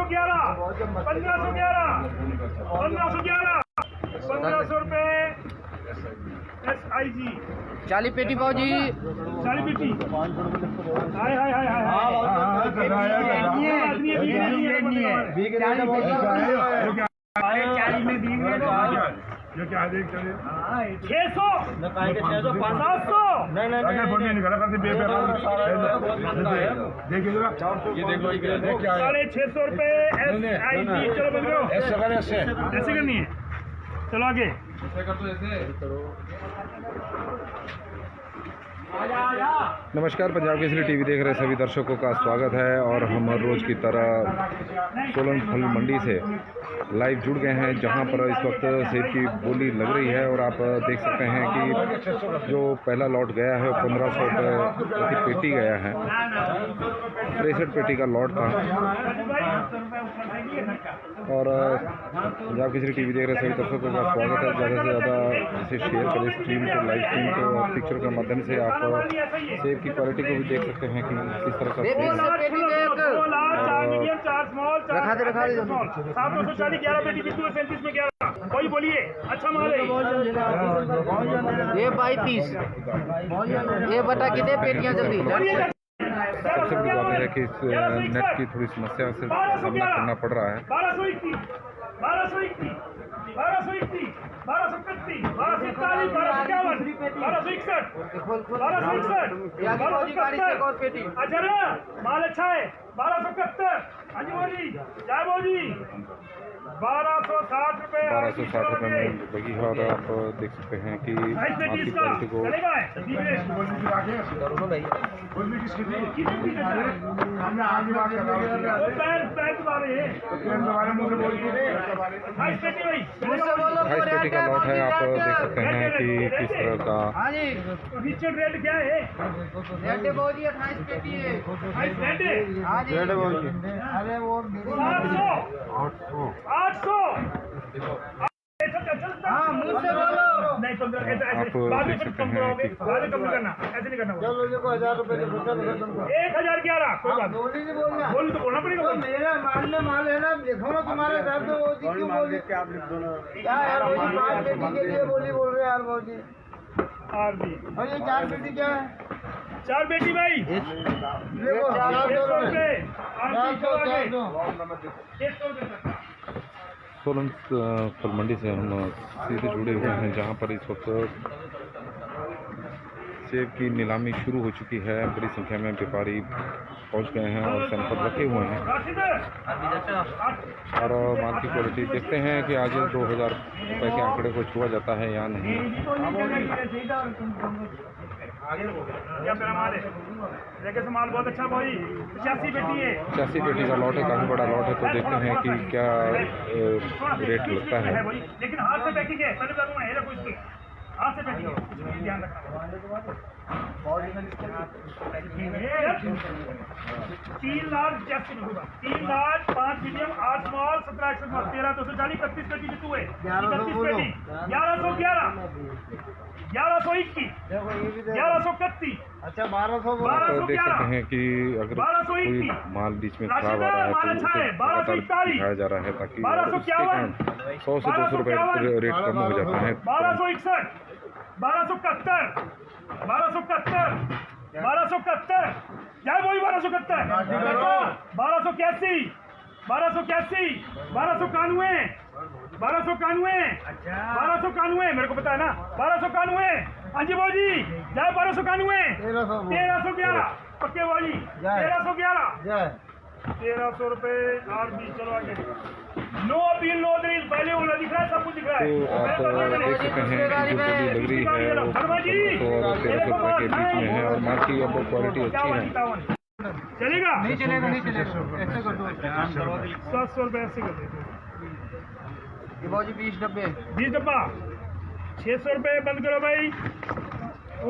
₹1511 SIG 40 पेटी भाजी 40 पेटी। हाय हाय हाय हाय ये क्या है? 600 700 नहीं निकाला करते देखिए जरा ₹650 SIG। चलो बंद करो, ऐसे करनी है। चलो आगे। नमस्कार, पंजाब केसरी टीवी देख रहे सभी दर्शकों का स्वागत है। और हम हर रोज़ की तरह सोलन फल मंडी से लाइव जुड़ गए हैं, जहां पर इस वक्त सेब की बोली लग रही है। और आप देख सकते हैं कि जो पहला लॉट गया है 1500 रुपये प्रति पेटी गया है। 63 पेटी का लॉट था। और पंजाब केसरी टीवी देख रहे सभी दर्शकों का स्वागत है। ज़्यादा से ज़्यादा इसे शेयर करें, स्ट्रीम को, लाइव स्ट्रीम को। और पिक्चर के माध्यम से आप सेब की क्वालिटी को भी देख सकते हैं कि किस तरह का सेब है। 740 11 पेटी बिट्टू 37 में 11। कोई बोलिए, अच्छा माल है ये 32 ये बता कितने पेटियां जल्दी। सबसे बड़ी बात है कि इस नेट की थोड़ी समस्या से सामना करना पड़ रहा है। 1221 1221 1221 1231 1241 1261 अच्छा ना, माल अच्छा है। 1271 जी जय बोजी 1260 रुपए 1260 रुपये में लगी है। और आप देख सकते हैं कि आपकी क्वालिटी को हाई पेटी का लॉट है। आप देख सकते हैं कि किस तरह का रेट क्या है? 28 पेटी है। अरे वो 800 हाँ मुझसे बोलो नहीं आप देख सकते हैं कि बाद में कम करना, ऐसे नहीं करना। चलो देखो 1000 रुपए 1011 कोई बात बोली नहीं बोलना, बोल तो बोलना पड़ेगा। मेरा माल में माल है ना, देखो ना तुम्हारे घर तो वो जी क्यों बोली क्या यार, वो 5 पेटी के लिए बोली बोल रहे यार बहुत जी। और ये 4 पेटी क्या है? 4 पेटी भाई देखो 400 रुपए सोलन फल मंडी से हम सीधे जुड़े हुए हैं, जहां पर इस वक्त सेब की नीलामी शुरू हो चुकी है। बड़ी संख्या में व्यापारी पहुंच गए हैं और सैंपल रखे हुए हैं। और माल की क्वालिटी देखते हैं कि आज 2000 रुपये के आंकड़े को छुआ जाता है या नहीं। क्या मेरा माल है? देखिए से माल बहुत अच्छा भाई। 85 पेटी है। 85 पेटी का लॉट है, काफ़ी बड़ा लॉट है। तो देखते हैं कि क्या रेट लगता है। लेकिन हाथ से पैकिंग है, पहले बताऊंगा है कोई इसकी हाथ से पैकिंग है, ध्यान रखना। 3 lakh 3 lakh 5 medium 8 small 17 XL 13 240 31 पेटी बिट्टू है। 31 पेटी 1111 1121 1131 अच्छा 1200 तो देख सकते हैं कि अगर कोई माल बीच में खराब आ रहा है तो उसे लगातार दिखाया जा रहा है, ताकि 100 से 200 रुपये रेट कम हो जाता है। 1261 1271 1271 1271 क्या है वही 1271 1281 1281 1291 1291 मेरे को पता है ना। 1291 हाँ जी भाजी जय 1291 1311 पक्के भाजी 1311 1300 रुपये RB। चलो आगे। नो अपील नो दलील, पहले वो दिख रहा है, सब कुछ दिख रहा है। तो आप देख सकते हैं कि जो बोली लग रही है वो 1500 और 1300 रुपये के बीच में है। और माल की अब क्वालिटी अच्छी है। चलेगा नहीं चलेगा नहीं चलेगा, ऐसे कर दो 700 रुपये ऐसे कर देते। ये भाजी 20 डब्बे 20 डब्बा 600 रुपये बंद करो भाई।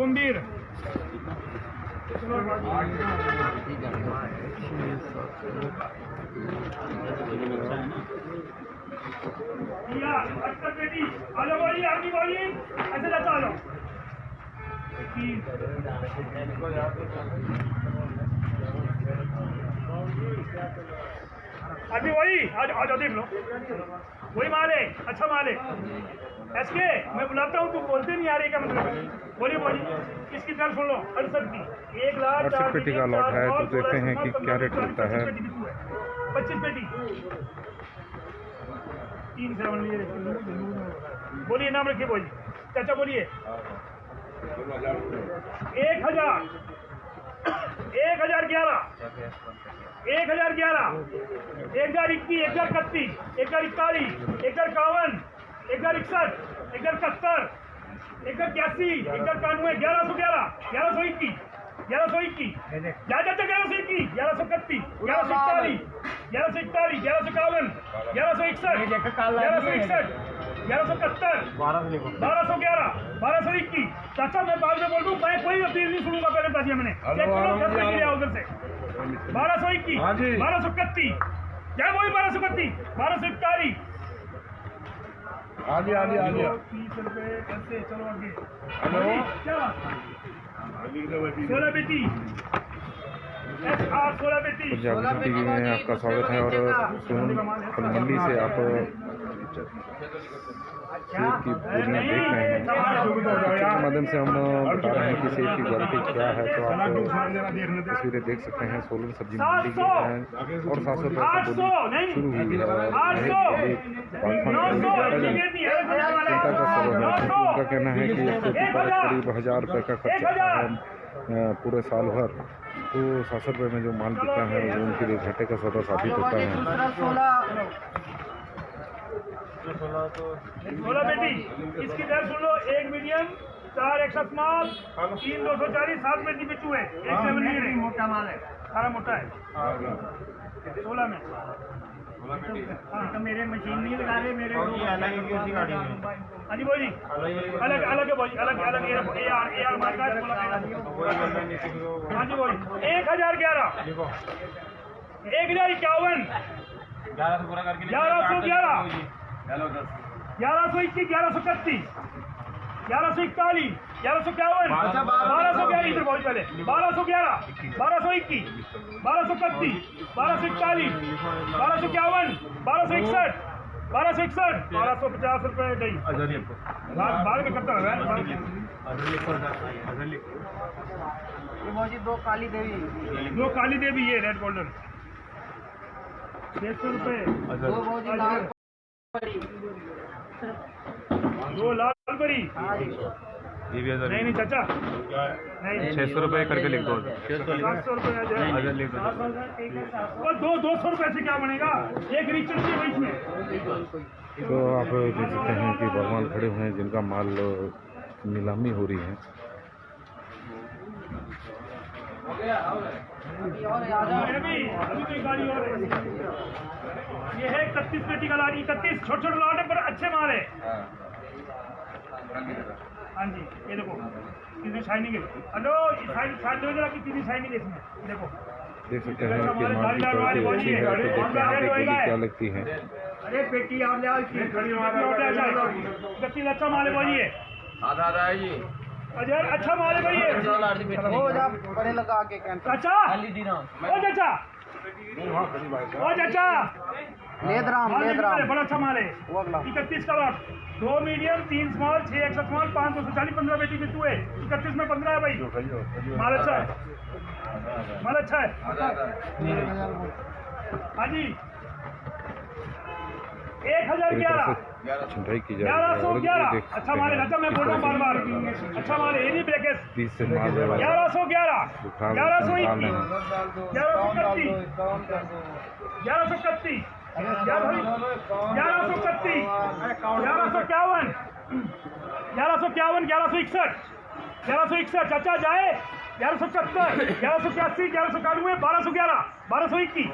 ओमवीर बेटी आ जाओ भाई, आगे भाई ऐसे जाता आ जाओ। अभी वही आज आज देख लो, वही माल है, अच्छा माल है। एसके मैं बुलाता हूँ, तू बोलते नहीं आ रही, क्या मतलब है? बोलिए बोलिए, इसकी दर सुन लो। 68 की 1,04,000 पेटी का लॉट है, तो देखते हैं कि क्या रेट मिलता है। 25 पेटी 3,7 लिए। बोलिए नाम रखिए, बोलिए चाचा, बोलिए। 1,000 1,011 1,011 1,021 1,031 1,041 1,051 1,061 1,071 1,081 1,091 1,111 1,121 1,121 जा 1,121 1,131 1,141 1,141 1,151 1,161 1,161 1,171 1,211 1,221। चाचा मैं बाद में बोल दूँ, मैं कोई अपील नहीं सुनूंगा, पहले बता दिया मैंने। चेक करो, 10 के लिए उधर से 1,221 1,231 क्या बोली, 1,231 1,241 आ गया 30 रुपए ऐसे। चलो आगे, क्या 16 बेटी 16 बेटी। पंजाब टीवी में आपका स्वागत है। और सोलन फल मंडी से आप सेब की बोलियाँ देख रहे हैं। पिक्चर के माध्यम से हम बता रहे हैं कि सेब की क्वालिटी क्या है, तो आप तस्वीरें देख सकते हैं। सोलन सब्जी मंडी की है और 700 रुपये का बोली शुरू हुई है। चिंता का सबब है, उनका कहना है कि एक पेटी पर करीब 1,000 रुपये का खर्च आता है पूरे साल भर, तो 700 रुपये में जो माल बिकता है वो उनके लिए घाटे का सौदा साबित होता है। 16 बेटी, इसकी दर सुन लो। 1 मीडियम, 4 एक्स्ट्रा स्मॉल, 3 240, 7 बेटी बिचू है। 1 7 मोटा माल है, सारा मोटा है। 16 में तो मेरे मशीन नहीं लगा रहे, मेरे हाँ जी बोली अलग अलग है, बोली अलग अलग AR मार्का है। हाँ जी बोली 1,011 1,051 1,111 1,121 1,131 1,141 1,151 1,211 इधर बहुत पहले 1,211 1,221 1,231 1,241 1,251 1,261 1,261 1,250 रुपये नहीं बाद में करता है। दो काली देवी ये रेड गोल्डन 600 रुपये। 2 लाल परी नहीं चाचा नहीं 600 रुपये करके लिख दो। 700 रुपये और 200 रुपये से क्या बनेगा, एक रिचर की वही में। तो आप देख सकते हैं कि भगवान खड़े हुए हैं जिनका माल नीलामी हो रही है। अभी तो गाड़ी और ये है 31 पेटी का लाड़ी, 31 छोटे छोटे लॉट है पर अच्छे माल है। हाँ जी ये देखो कितनी शाइनिंग है। हेलो साइड दो जरा की कितनी शाइनिंग है इसमें, देखो देख सकते हैं कि माल की क्वालिटी अच्छी है, तो देखते हैं कि बोली क्या लगती है। अरे पेटी और ले आओ इसकी, अच्छा माल है बोलिए। आधा है जी, अजय अच्छा माल है भैया। हो जा बड़े लगा के चाचा ओ चाचा ओ चाचा लेदराम बड़ा अच्छा माल है। 31 का lot, 2 medium 3 small 6 extra small 5 240 15 बेटी बिट्टू है। 31 में 15 है भाई, माल अच्छा है, माल अच्छा है। हाँ जी 1,011 छंटाई की जाए 1,111 अच्छा माल है। अच्छा मैं बोल रहा हूँ बार बार अच्छा माल है, ये नहीं ब्रेकेज 30 से माल 1,111 1,121 1,131 1,131 1151 1161 चाचा जाए 1170 1181 1191 1211 1221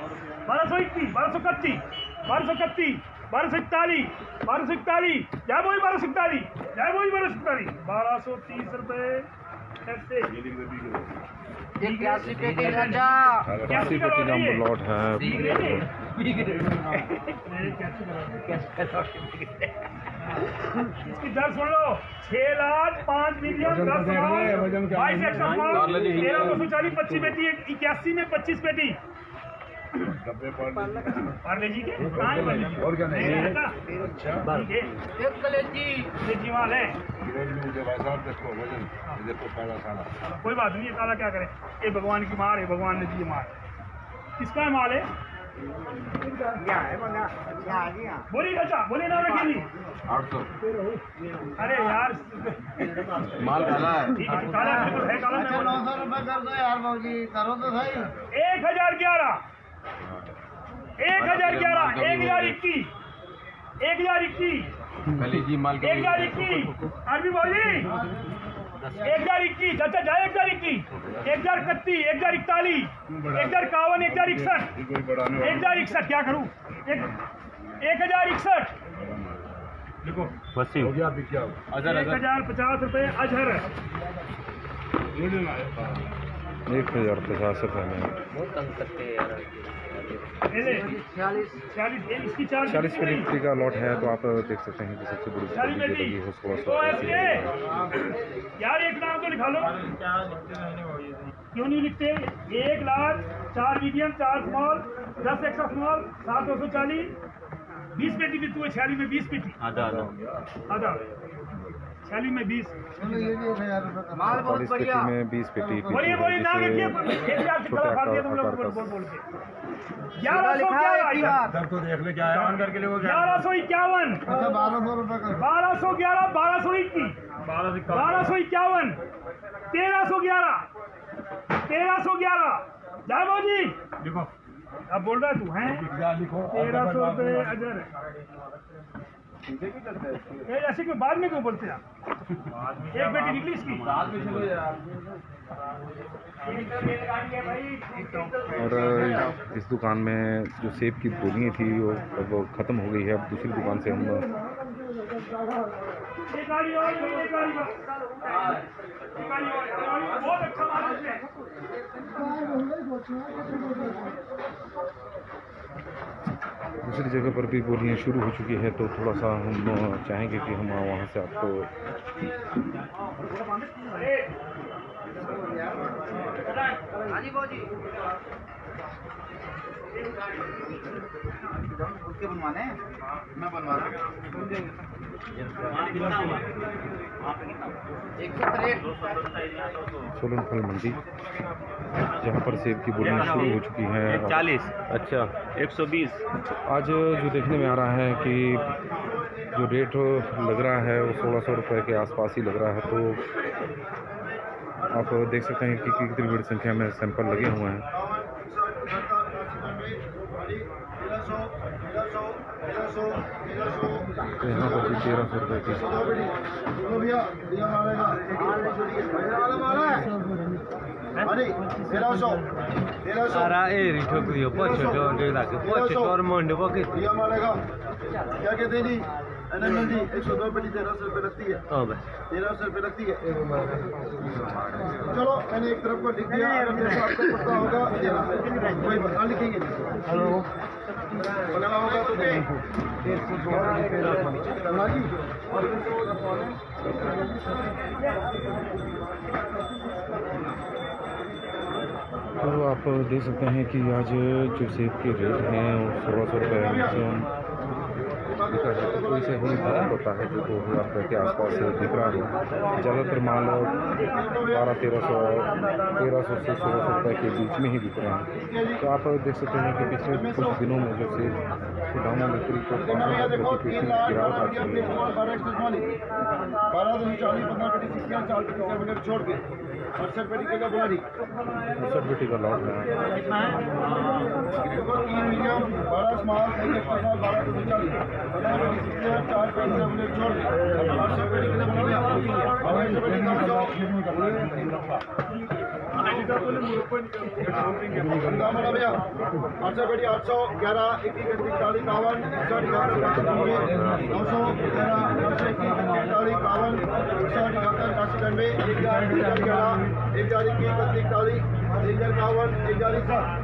1221 1231 1231 1241 1241 जय बोली 1241 जय बोली 1241 1230 रुपये ऐसे 81 पेटी राजा 80 पेटी नंबर लॉट है। इसकी दर सुन लो 6,05 मिलियन 22 एक्स्ट्रा 13,240 25 पेटी 81 में 25 पेटी पार्ले जी के कहाँ है पार्ले जी? और क्या नहीं है? अच्छा ठीक है। एक कलेजी माल है, देखो पहला साला कोई बात नहीं है, काला क्या करे, ये भगवान की मार है, भगवान ने दी मार। किसका माल है? बोलिए अच्छा, बोलिए ना रखिए जी। 800 अरे यार माल काला है। ठीक है, काला बिल्कुल है, काला अच्छा मैं 900 रुपए कर दो यार भाजी, करो तो सही। 1011 1011 1021 1021 कलेजी माल 1021 अरबी बोली 1021 अच्छा जाए 1021 1031 1041 1051 1061 कोई बढ़ाने 1061 क्या करूं 1061 देखो हो गया अभी क्या 1050 रुपए अजहर 1050 रुपये में बहुत तंग करते हैं यार। 46 इसकी 40 50 का लॉट है। तो आप देख सकते हैं कि सबसे बड़ी चालीस में लगी हो 1600 तो ऐसे यार एक नाम तो लिखा लो, क्यों नहीं लिखते? 1 lakh 4 medium 4 small 10 extra small 7 240 20 पेटी भी तू है, 46 में 20 पेटी आधा 46 में 20 चलो ये भी 1000 रुपए का माल बहुत 40 बढ़िया। पेटी में 20 पेटी बोलिए बोलिए नाम लिखिए, जिसे एक लाख से छोटे खड़ा फाड़ दिया तुम लोग आकार बोल का बोल के सीधा लिखा है एक 1111 बार। तो देख ले क्या है ऑन करके ले वो 1151 अच्छा 1200 रुपए कर 1211 1221 1251 1311 1311 जय भाजी लिखो अब बोल रहा है तू हैं क्या लिखो 1300 रुपए अजर ये ऐसे क्यों बाद में क्यों बोलते हैं आप? एक बेटी निकली इसकी और इस दुकान में जो सेब की बोलियाँ थी वो अब ख़त्म हो गई है। अब दूसरी दुकान से हम एक गाड़ी और एक गाड़ी और बहुत अच्छा माल है। दूसरी जगह पर भी बोलियाँ शुरू हो चुकी है। तो थोड़ा सा हम चाहेंगे कि हम वहाँ से आपको हाँ जी भाजी। उसके बनवाने मैं बनवा रहा हूँ। 163 सोलन फल मंडी जहाँ पर सेब की बोलियाँ शुरू हो चुकी हैं। 40 अच्छा 120 आज जो देखने में आ रहा है कि जो रेट लग रहा है वो 1600 रुपये के आसपास ही लग रहा है। तो आप देख सकते हैं कि कितनी बड़ी संख्या में सैंपल लगे हुए हैं। तो यहाँ पर भी 1300 रुपये की सारा एरी ठोक दियो पछो और मंडे पके क्या कहते हैं जी अनंत जी 102 पेटी 1300 रुपये लगती है। हां बस 1300 रुपये लगती है। चलो मैंने एक तरफ को लिख दिया, अगर जैसे आपको पता होगा कोई बता लिखेंगे हेलो बना होगा तो तो आप देख सकते हैं कि आज जो सेब के रेट हैं वो 1600 रुपये मैक्सिमम दिखा है। तो कोई से ही फर्क होता है जो 2000 रुपये के आसपास दिख रहा हो। ज़्यादातर माल 1200-1300 से 1600 रुपये के बीच में ही दिख रहे हैं। तो आप देख सकते हैं कि पिछले कुछ दिनों में जो सेब के दामों में करीब 500 रुपये की गिरावट आ चुकी है। 12 छोड़ के 68 पेटी का बुलारी 68 पेटी का लॉट है। 3 medium 12 small 1 extra small 12 to 40 4 पेटी का बुलेट छोड़ के 68 पेटी का बुलारी 68 पेटी भैया 800 पेटी 800 11 21 40 51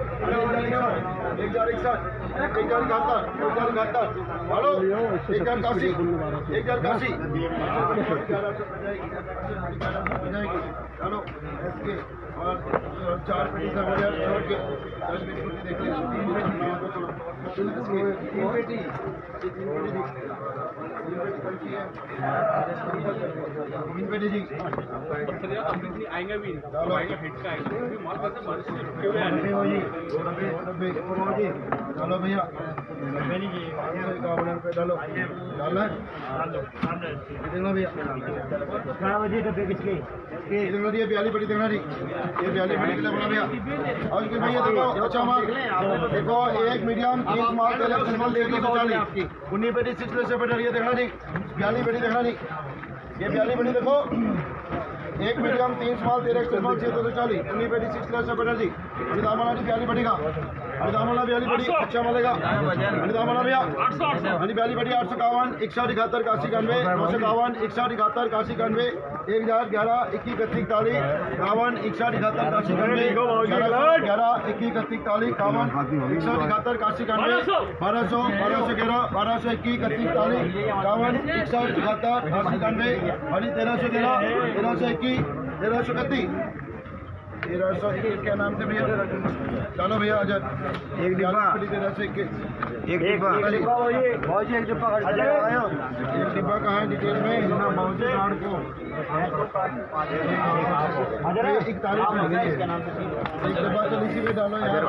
900 11 हेलो 1080 1080 चलो इसके और 4 पेटी सब छोड़ के 10 पेटी देख लीजिए 3 पेटी जी आएंगे भी हिट का चलो भैया डालो डालना है देखना भैया देखना दिया ब्याली पड़ी देखना जी ये ब्याली पड़ी के लिए बना भैया और इसके भैया देखो अच्छा माल देखो एक मीडियम 30 माल माल देखिए 19 पेटी 6 से बेटर ये देखना जी ब्याली पेटी देखना जी ये ब्याली पेटी देखो एक मीडियम 3 माल 13 माल 640 19 पेटी 6 से बेटर जी दामला जी ब्याली पड़ेगा दामला ब्याली पड़ी अच्छा मिलेगा दामला भैया 800 ब्याली पड़ी 851 171 81 91 951 171 81 91 1011 21 31 41 51 171 81 91 11 21 31 41 51 171 81 91 1200 1211 1221 31 41 51 171 80 91 और 1321 1331 1321 क्या नाम से भैया चलो भैया अजय एक डिब्बा 1321 एक डिब्बा एक डिब्बा एक डिब्बा कहाँ है डिटेल में मौजूद कार्ड को 41 में इसका नाम से एक डिब्बा तो इसी पे डालो यार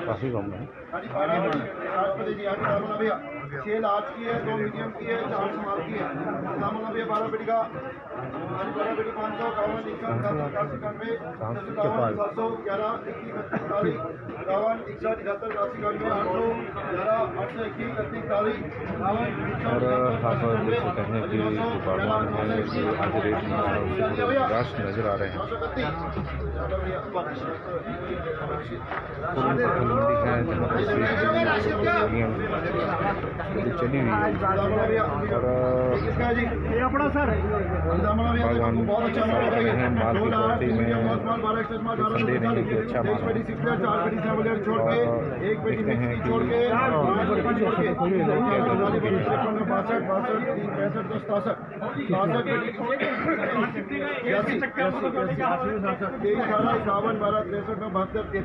काफी कम है। सेल आज की है 2 मीडियम की है 4 माल की है दामोला भैया 12 पेटी का 12 पेटी 500 और आप देख सकते हैं कि जो बागवान है कि आज रेट में निराश नजर आ रहे हैं। मंडी है जहाँ पर चली हुई है और बागवान हैं माल की क्वालिटी में संदेह नहीं कि अच्छा माल है। देखते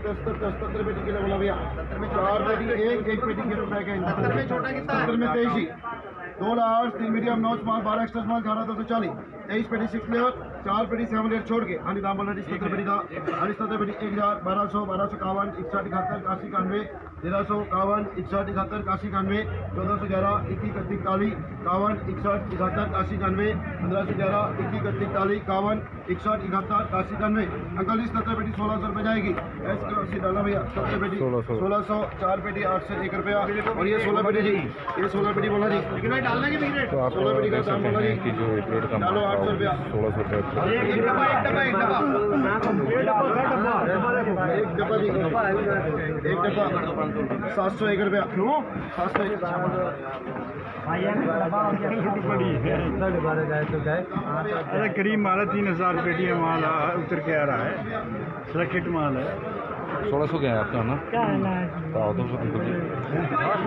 हैं कि पेटी किलो बोला भैया 4 पेटी एक पेटी किलो पैक है 70 में 23 2 लाख 3 मीडियम 9 माल 12 एक्स्ट्रा माल 1840 23 पेटी 6 लेवर 4 पेटी 7 लेवर छोड़ के हानि दाम बोला 70 पेटी का 70 पेटी 1200 1251 61 71 81 91 1351 61 71 81 91 1411 21 31 41 51 61 71 80 91 1511 21 31 41 51 61 71 80 91 अंकल जी 70 पेटी 1600 रुपये जाएगी ऐसे डाला भैया 70 पेटी 1600 4 पेटी 8 से 1 रुपया और ये 16 पेटी जी ये 16 पेटी बोला जी लेकिन भाई डालना की बिक रेट तो आप 16 पेटी का देख दाम सकते बोला जी हैं कि जो एक रेट का माल 800 रुपया 1600 रुपये एक डब्बा जी एक डब्बा 701 रुपया क्यों 701 अरे करीब माल है 3000 पेटी में माल उतर के आ रहा है सुरक्षित माल है 1600 क्या है आपका ना तो आओ तो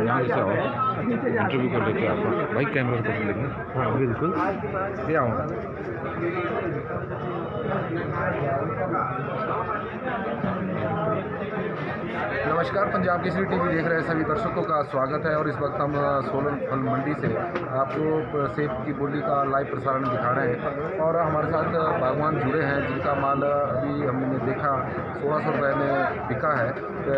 यहाँ से आओ इंटरव्यू कर लेते हैं आपको भाई कैमरा कर लेंगे। हाँ बिल्कुल ये आऊँगा। नमस्कार, पंजाब केसरी टीवी देख रहे सभी दर्शकों का स्वागत है और इस वक्त हम सोलन फल मंडी से आपको सेब की बोली का लाइव प्रसारण दिखा रहे हैं और हमारे साथ बागवान जुड़े हैं जिनका माल अभी हमने देखा 1600 रुपये में बिका है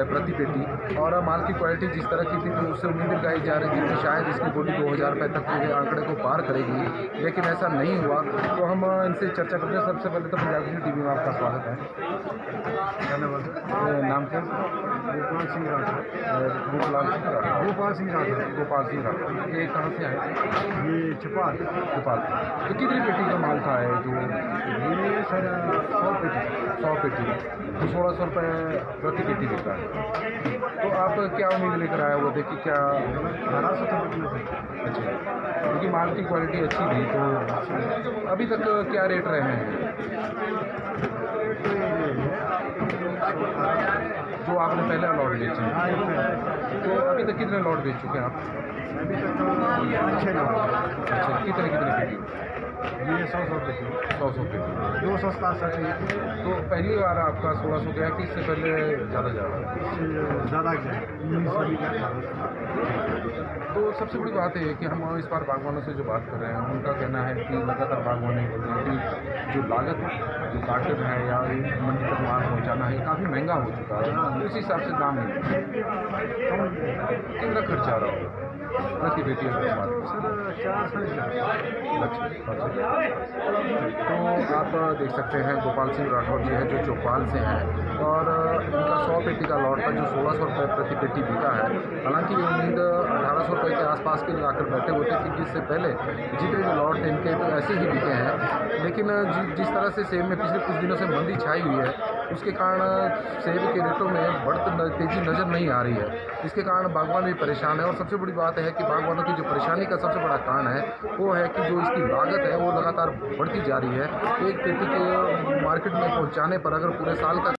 प्रति पेटी और माल की क्वालिटी जिस तरह की थी तो उससे उम्मीद लगाई जा रही थी कि शायद इसकी बोली 2000 रुपये तक के आंकड़े को पार करेगी, लेकिन ऐसा नहीं हुआ। तो हम इनसे चर्चा करते हैं। सबसे पहले तो पंजाब केसरी टीवी में आपका स्वागत है। धन्यवाद। नाम क्या? गोपाल सिंह राठौर। गोपाल सिंह राठौर। ये कहाँ से आए? ये छपाल। गोपाल। तो कितनी पेटी का माल था है जो? ये सर 100 पेटी। 100 पेटी, तो 1600 रुपये प्रति पेटी बिकता है। तो आप क्या उम्मीद लेकर आए हुए थे कि क्या? 1200 पेटी। अच्छा, क्योंकि माल की क्वालिटी अच्छी थी, तो अभी तक क्या रेट रहे हैं जो आपने पहले लॉट बेचे हैं? तो अभी तक कितने लॉट बेच चुके हैं आप? अभी तक 6 लॉट। अच्छा, कितने पेटी? ये 100 पेटी। 100 पेटी। 267। तो पहली बार आपका 1600 गया कि इससे पहले ज़्यादा जा रहा है? ज़्यादा गया। तो सबसे बड़ी बात है कि हम इस बार बागवानों से जो बात कर रहे हैं, उनका कहना है कि लगातार बागवानी बोल रहे हैं कि जो लागत जो कार्टन है या मंडी तक माल पहुँचाना है काफ़ी महंगा हो चुका है, उस हिसाब से दाम नहीं मिलता। कितना खर्चा आ रहा होगा प्रति पेटी का माल? सर 400। तो आप देख सकते हैं गोपाल सिंह राठौर जी हैं जो चौपाल से हैं और इनका 100 पेटी का लॉट पर जो 1600 रुपये प्रति पेटी बिका है। हालांकि ये उम्मीद 1800 रुपये के आसपास के लाकर बैठे होते थे कि इससे पहले जितने भी लॉट थे इनके तो ऐसे ही बिके हैं, लेकिन जिस तरह से सेब में पिछले कुछ दिनों से मंदी छाई हुई है उसके कारण सेब के रेटों में बढ़ती तेज़ी नज़र नहीं आ रही है। इसके कारण बागवान भी परेशान है और सबसे बड़ी बात है कि बागवानों की जो परेशानी का सबसे बड़ा कारण है वो है कि जो इसकी लागत है वो लगातार बढ़ती जा रही है। एक पेटी के मार्केट में पहुंचाने पर अगर पूरे साल का